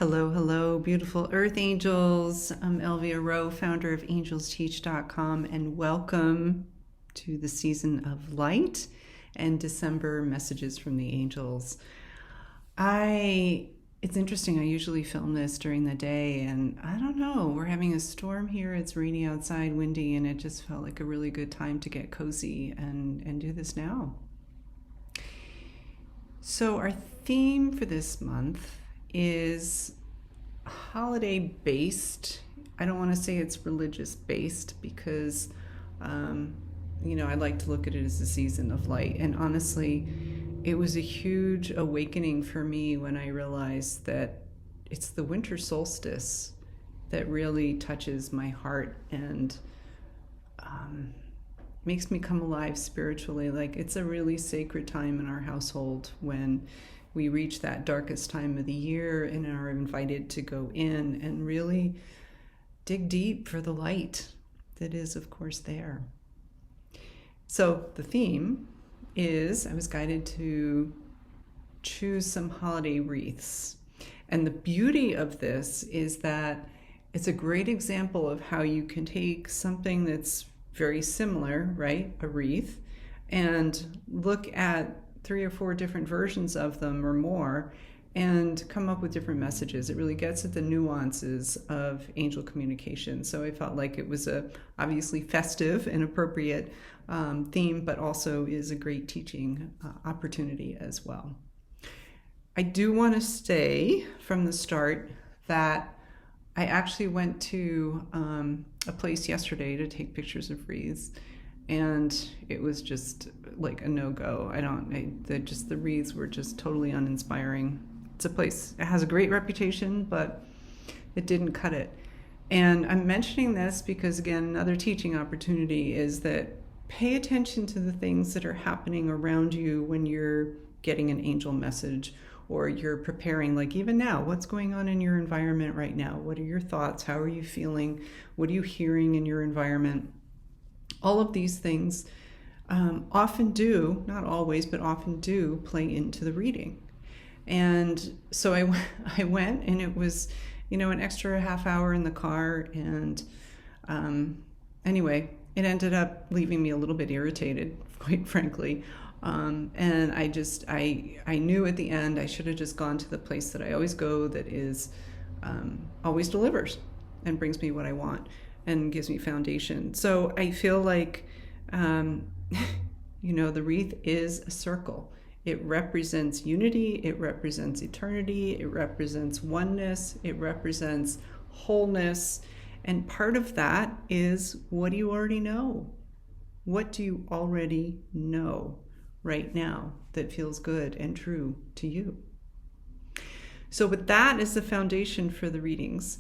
Hello, hello, beautiful earth angels. I'm Elvia Rowe, founder of angelsteach.com, and welcome to the season of light and December messages from the angels. It's interesting, I usually film this during the day, and I don't know, we're having a storm here. It's rainy outside, windy, and it just felt like a really good time to get cozy and do this now. So our theme for this month is holiday based. I don't want to say it's religious based because, I like to look at it as a season of light. And honestly, it was a huge awakening for me when I realized that it's the winter solstice that really touches my heart and makes me come alive spiritually. Like, it's a really sacred time in our household when we reach that darkest time of the year and are invited to go in and really dig deep for the light that is, of course, there. So the theme is, I was guided to choose some holiday wreaths. And the beauty of this is that it's a great example of how you can take something that's very similar, right, a wreath, and look at 3 or 4 different versions of them or more and come up with different messages. It really gets at the nuances of angel communication. So I felt like it was a obviously festive and appropriate theme, but also is a great teaching opportunity as well. I do want to say from the start that I actually went to a place yesterday to take pictures of wreaths, and it was just like a no-go. The wreaths were just totally uninspiring. It's a place, it has a great reputation, but it didn't cut it. And I'm mentioning this because, again, another teaching opportunity is that pay attention to the things that are happening around you when you're getting an angel message or you're preparing, like even now, what's going on in your environment right now? What are your thoughts? How are you feeling? What are you hearing in your environment? All of these things often do, not always, but often do play into the reading. And so I went, and it was, an extra half hour in the car. And anyway, it ended up leaving me a little bit irritated, quite frankly. And I knew at the end I should have just gone to the place that I always go, that is always delivers and brings me what I want and gives me foundation. So I feel like, the wreath is a circle. It represents unity, it represents eternity, it represents oneness, it represents wholeness. And part of that is, what do you already know? What do you already know right now that feels good and true to you? So with that as the foundation for the readings,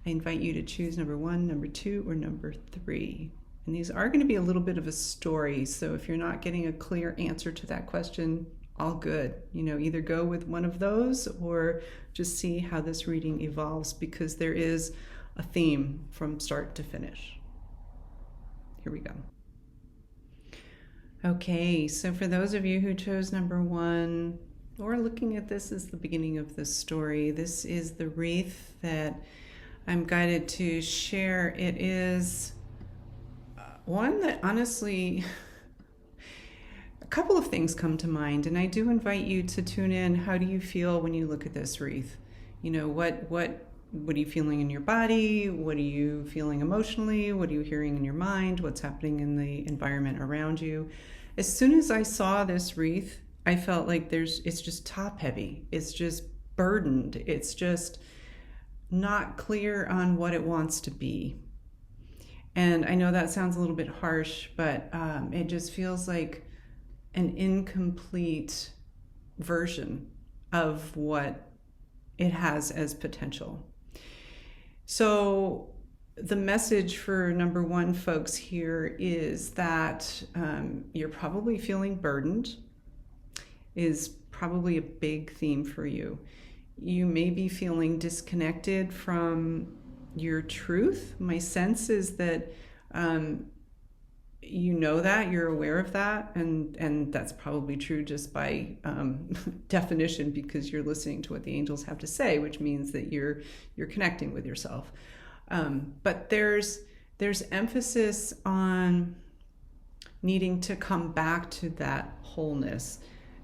I invite you to choose number 1, number 2, or number 3. And these are going to be a little bit of a story. So if you're not getting a clear answer to that question, all good. Either go with one of those or just see how this reading evolves, because there is a theme from start to finish. Here we go. Okay, so for those of you who chose number 1, or looking at this as the beginning of the story, this is the wreath that I'm guided to share. It is one that, honestly, a couple of things come to mind, and I do invite you to tune in. How do you feel when you look at this wreath? What are you feeling in your body? What are you feeling emotionally? What are you hearing in your mind? What's happening in the environment around you? As soon as I saw this wreath, I felt like it's just top heavy. It's just burdened. It's just not clear on what it wants to be. And I know that sounds a little bit harsh, but it just feels like an incomplete version of what it has as potential. So the message for number 1, folks, here is that you're probably feeling burdened, is probably a big theme for you. You may be feeling disconnected from your truth. My sense is that you know that, you're aware of that, and that's probably true just by definition, because you're listening to what the angels have to say, which means that you're connecting with yourself. But there's emphasis on needing to come back to that wholeness.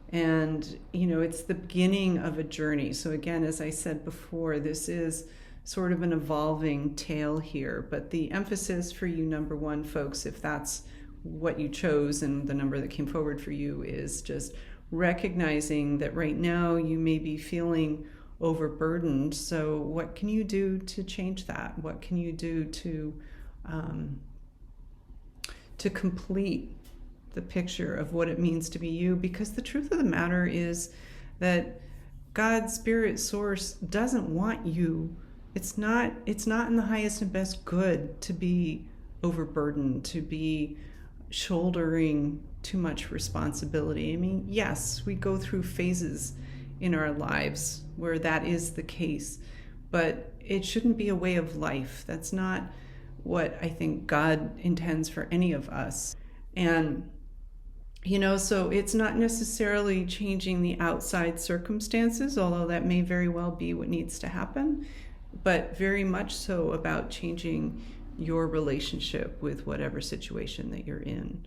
And, it's the beginning of a journey. So again, as I said before, this is sort of an evolving tale here. But the emphasis for you, number one, folks, if that's what you chose and the number that came forward for you, is just recognizing that right now you may be feeling overburdened. So what can you do to change that? What can you do to complete the picture of what it means to be you? Because the truth of the matter is that God's spirit source doesn't want you. It's not in the highest and best good to be overburdened, to be shouldering too much responsibility. I mean, yes, we go through phases in our lives where that is the case, but it shouldn't be a way of life. That's not what I think God intends for any of us. And so it's not necessarily changing the outside circumstances, although that may very well be what needs to happen, but very much so about changing your relationship with whatever situation that you're in,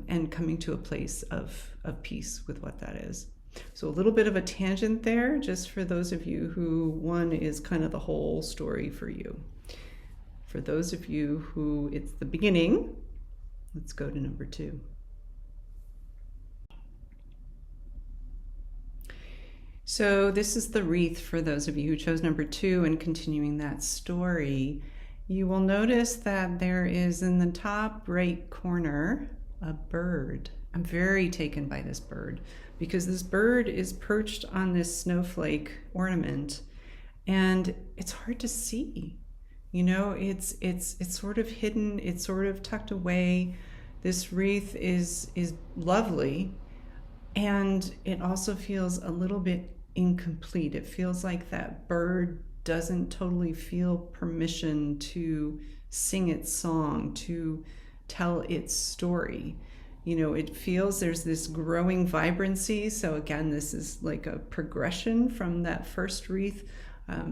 and coming to a place of peace with what that is. So a little bit of a tangent there, just for those of you who one is kind of the whole story for you. For those of you who it's the beginning, let's go to number 2. So this is the wreath for those of you who chose number 2, and continuing that story. You will notice that there is in the top right corner a bird. I'm very taken by this bird, because this bird is perched on this snowflake ornament, and it's hard to see. It's sort of hidden, it's sort of tucked away. This wreath is lovely, and it also feels a little bit incomplete. It feels like that bird doesn't totally feel permission to sing its song, to tell its story. It feels there's this growing vibrancy. So again, this is like a progression from that first wreath,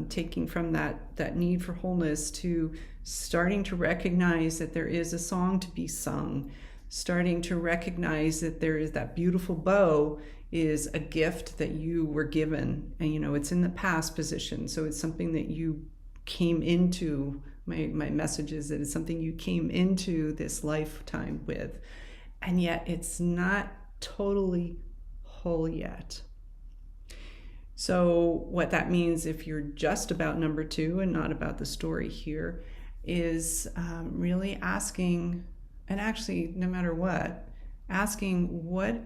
taking from that need for wholeness to starting to recognize that there is a song to be sung, starting to recognize that there is that beautiful bow is a gift that you were given, and it's in the past position, so it's something that you came into. My message is that it's something you came into this lifetime with, and yet it's not totally whole yet. So what that means, if you're just about number 2 and not about the story here, is really asking, and actually no matter what, asking, what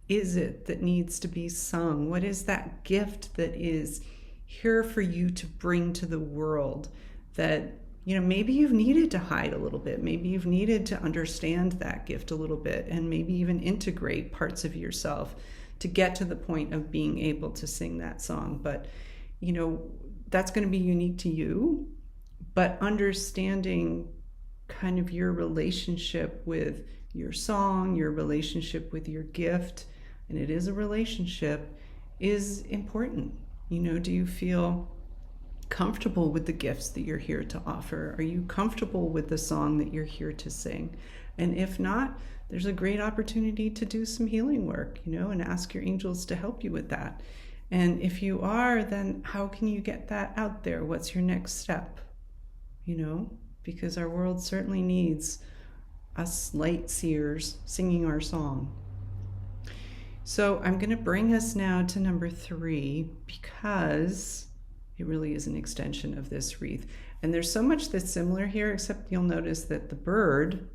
is it that needs to be sung? What is that gift that is here for you to bring to the world that, maybe you've needed to hide a little bit. Maybe you've needed to understand that gift a little bit, and maybe even integrate parts of yourself to get to the point of being able to sing that song. But, that's going to be unique to you. But understanding kind of your relationship with your song, your relationship with your gift, and it is a relationship, is important. Do you feel comfortable with the gifts that you're here to offer? Are you comfortable with the song that you're here to sing? And if not, there's a great opportunity to do some healing work, and ask your angels to help you with that. And if you are, then how can you get that out there? What's your next step? Because our world certainly needs us light seers singing our song. So I'm going to bring us now to number 3, because it really is an extension of this wreath. And there's so much that's similar here, except you'll notice that the bird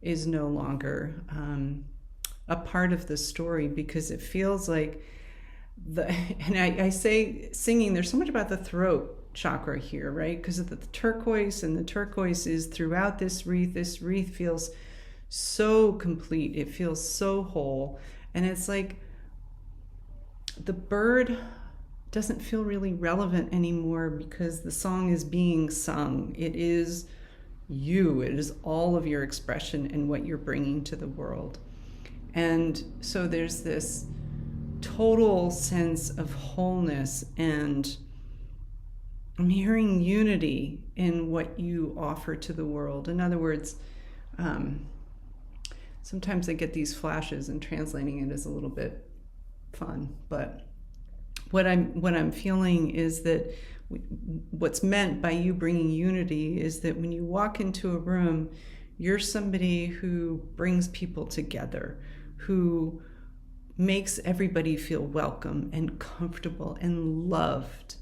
is no longer a part of the story, because it feels like and I say singing, there's so much about the throat chakra here, right? Because of the turquoise, and the turquoise is throughout this wreath. This wreath feels so complete. It feels so whole. And it's like the bird doesn't feel really relevant anymore, because the song is being sung. It is you. It is all of your expression and what you're bringing to the world. And so there's this total sense of wholeness, and I'm hearing unity in what you offer to the world. In other words, sometimes I get these flashes, and translating it is a little bit fun, but what I'm feeling is that what's meant by you bringing unity is that when you walk into a room, you're somebody who brings people together, who makes everybody feel welcome and comfortable and loved.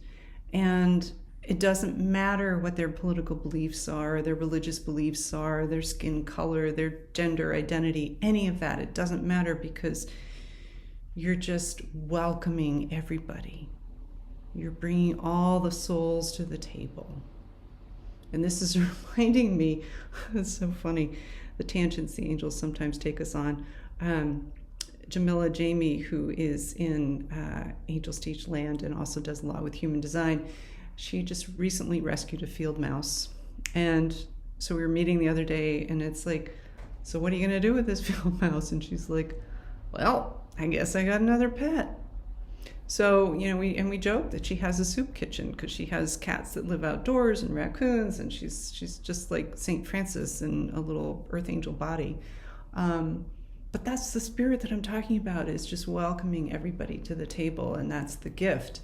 And it doesn't matter what their political beliefs are, their religious beliefs are, their skin color, their gender identity, any of that. It doesn't matter, because you're just welcoming everybody. You're bringing all the souls to the table. And this is reminding me, it's so funny, the tangents the angels sometimes take us on. Jamila Jamie, who is in Angels Teach Land and also does a lot with human design, she just recently rescued a field mouse. And so we were meeting the other day, and it's like, so what are you going to do with this field mouse? And she's like, well, I guess I got another pet. So, we joke that she has a soup kitchen because she has cats that live outdoors and raccoons, and she's just like St. Francis in a little earth angel body. But that's the spirit that I'm talking about, is just welcoming everybody to the table, and that's the gift.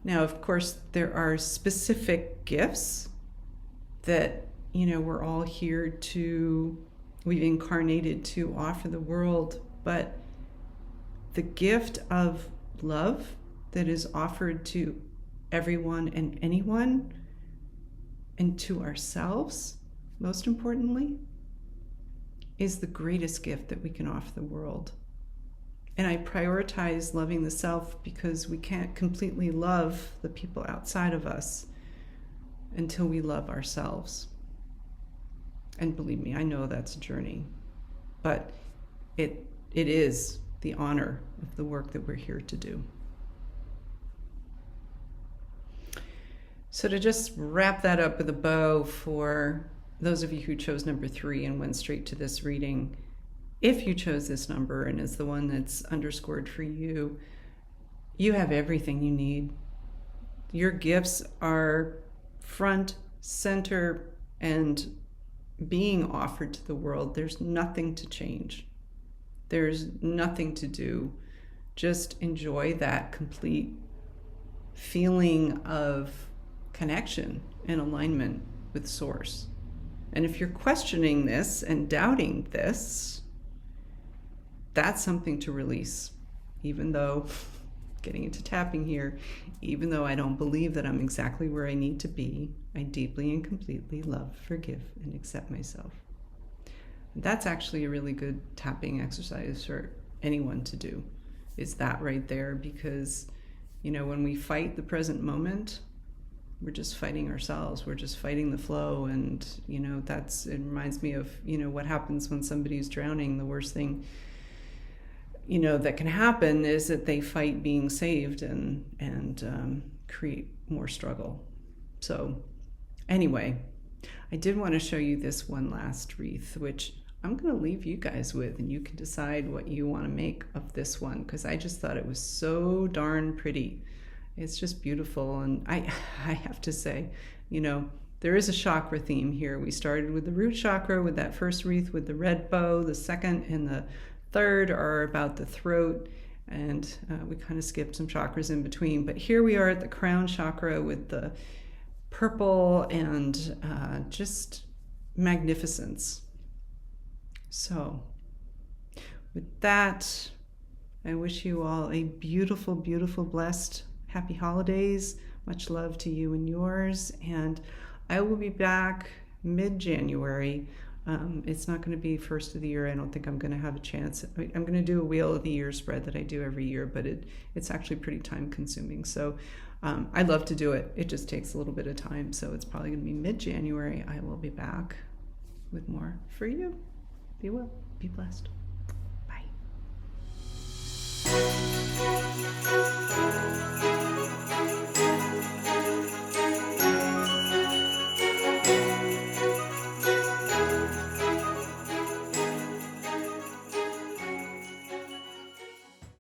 Now, of course, there are specific gifts that, we're all here we've incarnated to offer the world, but the gift of love that is offered to everyone and anyone, and to ourselves, most importantly, is the greatest gift that we can offer the world. And I prioritize loving the self because we can't completely love the people outside of us until we love ourselves. And believe me, I know that's a journey, but it is the honor of the work that we're here to do. So to just wrap that up with a bow for those of you who chose number 3 and went straight to this reading, if you chose this number and it's the one that's underscored for you, you have everything you need. Your gifts are front, center, and being offered to the world. There's nothing to change. There's nothing to do. Just enjoy that complete feeling of connection and alignment with Source. And if you're questioning this and doubting this, that's something to release. Even though, getting into tapping here, even though I don't believe that I'm exactly where I need to be, I deeply and completely love, forgive, and accept myself. That's actually a really good tapping exercise for anyone to do, is that right there, because, when we fight the present moment, we're just fighting ourselves. We're just fighting the flow. And, it reminds me of, what happens when somebody's drowning. The worst thing, that can happen is that they fight being saved and create more struggle. So anyway, I did want to show you this one last wreath, which I'm going to leave you guys with, and you can decide what you want to make of this one, because I just thought it was so darn pretty. It's just beautiful. And I have to say, there is a chakra theme here. We started with the root chakra with that first wreath with the red bow. The second and the third are about the throat, and we kind of skipped some chakras in between. But here we are at the crown chakra with the purple and just magnificence. So with that, I wish you all a beautiful, beautiful, blessed, happy holidays. Much love to you and yours. And I will be back mid-January. It's not going to be first of the year. I don't think I'm going to have a chance. I'm going to do a Wheel of the Year spread that I do every year, but it's actually pretty time consuming. So I'd love to do it. It just takes a little bit of time. So it's probably going to be mid-January. I will be back with more for you. Be well. Be blessed. Bye.